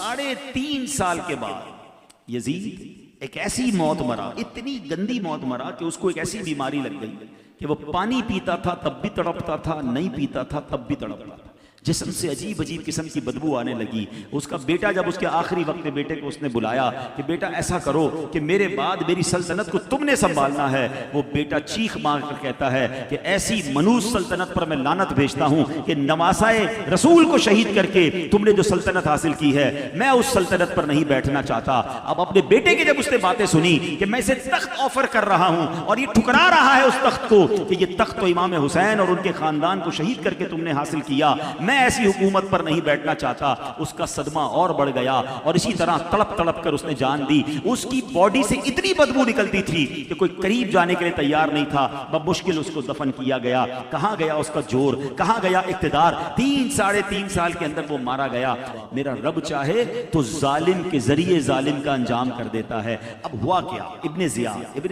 3.5 سال کے بعد یزید ایک ایسی موت مرا، اتنی گندی موت مرا کہ اس کو ایک ایسی بیماری لگ گئی کہ وہ پانی پیتا تھا تب بھی تڑپتا تھا، نہیں پیتا تھا تب بھی تڑپتا تھا، جسم سے عجیب عجیب قسم کی بدبو آنے لگی۔ اس کا بیٹا جب اس کے آخری وقت میں بیٹے کو اس نے بلایا کہ بیٹا ایسا کرو کہ میرے بعد میری سلطنت کو تم نے سنبھالنا ہے، وہ بیٹا چیخ مار کر کہتا ہے کہ ایسی منوس سلطنت پر میں لعنت بھیجتا ہوں کہ نواسائے رسول کو شہید کر کے تم نے جو سلطنت حاصل کی ہے میں اس سلطنت پر نہیں بیٹھنا چاہتا۔ اب اپنے بیٹے کی جب اس نے باتیں سنی کہ میں اسے تخت آفر کر رہا ہوں اور یہ ٹھکرا رہا ہے اس تخت کو کہ یہ تخت تو امام حسین اور ان کے خاندان کو شہید کر کے تم نے حاصل کیا، میں ایسی حکومت پر نہیں بیٹھنا چاہتا، اس کا صدمہ اور بڑھ گیا اور اسی طرح تڑپ تڑپ کر اس نے جان دی۔ اس کی باڈی سے اتنی بدبو نکلتی تھی کہ کوئی قریب جانے کے لیے تیار نہیں تھا، بمشکل اس کو دفن کیا گیا۔ کہاں گیا اس کا جور، کہاں گیا اقتدار؟ 3.5 سال کے اندر وہ مارا گیا۔ میرا رب چاہے تو ظالم کے ذریعے ظالم کا انجام کر دیتا ہے۔ اب ہوا کیا؟ ابن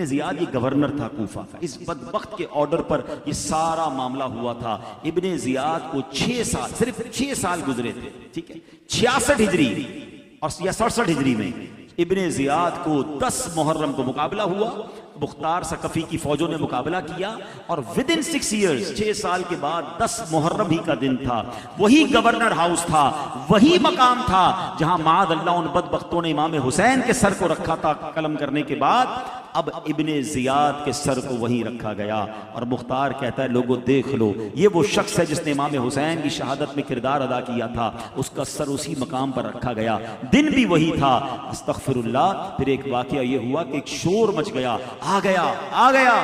زیاد یہ گورنر تھا کوفہ کا، اس بدبخت کے آرڈر پر یہ سارا معاملہ ہوا تھا۔ ابن زیاد کو 6 سال، صرف 6 سال گزرے تھے، ٹھیک ہے، 66 ہجری اور یا 67 ہجری میں ابن زیاد کو 10 محرم کو مقابلہ ہوا، مختار ثقفی کی فوجوں نے مقابلہ کیا اور ودن 6 ایئرز 6 سال کے بعد 10 محرم ہی کا دن تھا، وہی گورنر ہاؤس تھا، وہی مقام تھا جہاں معاذ اللہ ان بدبختوں نے امام حسین کے سر کو رکھا تھا قلم کرنے کے بعد۔ اب ابن زیاد کے سر کو وہیں رکھا گیا اور مختار کہتا ہے لوگوں دیکھ لو، یہ وہ شخص ہے جس نے امام حسین کی شہادت میں کردار ادا کیا تھا، اس کا سر اسی مقام پر رکھا گیا، دن بھی وہی تھا۔ استغفر اللہ۔ پھر ایک واقعہ یہ ہوا کہ ایک شور مچ گیا، آ گیا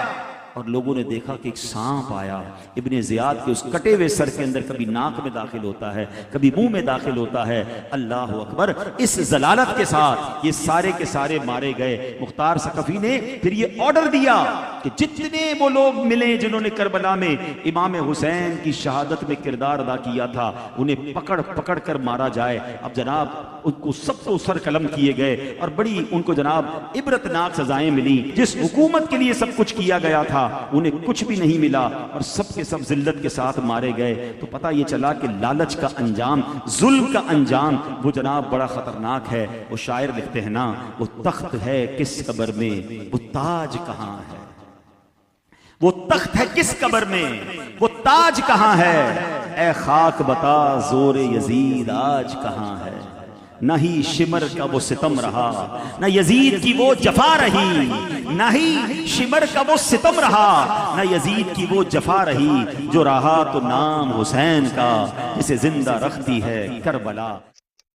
اور لوگوں نے دیکھا کہ ایک سانپ آیا ابن زیاد کے اس کٹے ہوئے سر کے اندر، کبھی ناک میں داخل ہوتا ہے کبھی منہ میں داخل ہوتا ہے۔ اللہ اکبر۔ اس ذلالت کے ساتھ یہ سارے کے سارے مارے گئے۔ مختار ثقفی نے پھر یہ آرڈر دیا کہ جتنے وہ لوگ ملے جنہوں نے کربلا میں امام حسین کی شہادت میں کردار ادا کیا تھا انہیں پکڑ کر مارا جائے۔ اب جناب ان کو سب کو سر قلم کیے گئے اور بڑی ان کو جناب عبرتناک سزائیں ملی۔ جس حکومت کے لیے سب کچھ کیا گیا تھا انہیں کچھ بھی نہیں ملا اور سب کے سب ذلت کے ساتھ مارے گئے۔ تو پتہ یہ چلا کہ لالچ کا انجام، ظلم کا انجام وہ جناب بڑا خطرناک ہے۔ وہ شاعر لکھتے ہیں نا، وہ تخت ہے کس قبر میں، وہ تاج کہاں ہے؟ وہ تخت ہے کس قبر میں، وہ تاج کہاں ہے؟ اے خاک بتا زور یزید آج کہاں ہے؟ نہ ہی شمر کا وہ ستم رہا، نہ یزید کی وہ جفا رہی، نہ ہی شمر کا وہ ستم رہا، نہ یزید کی وہ جفا رہی، جو رہا تو نام حسین کا، جسے زندہ رکھتی ہے کربلا۔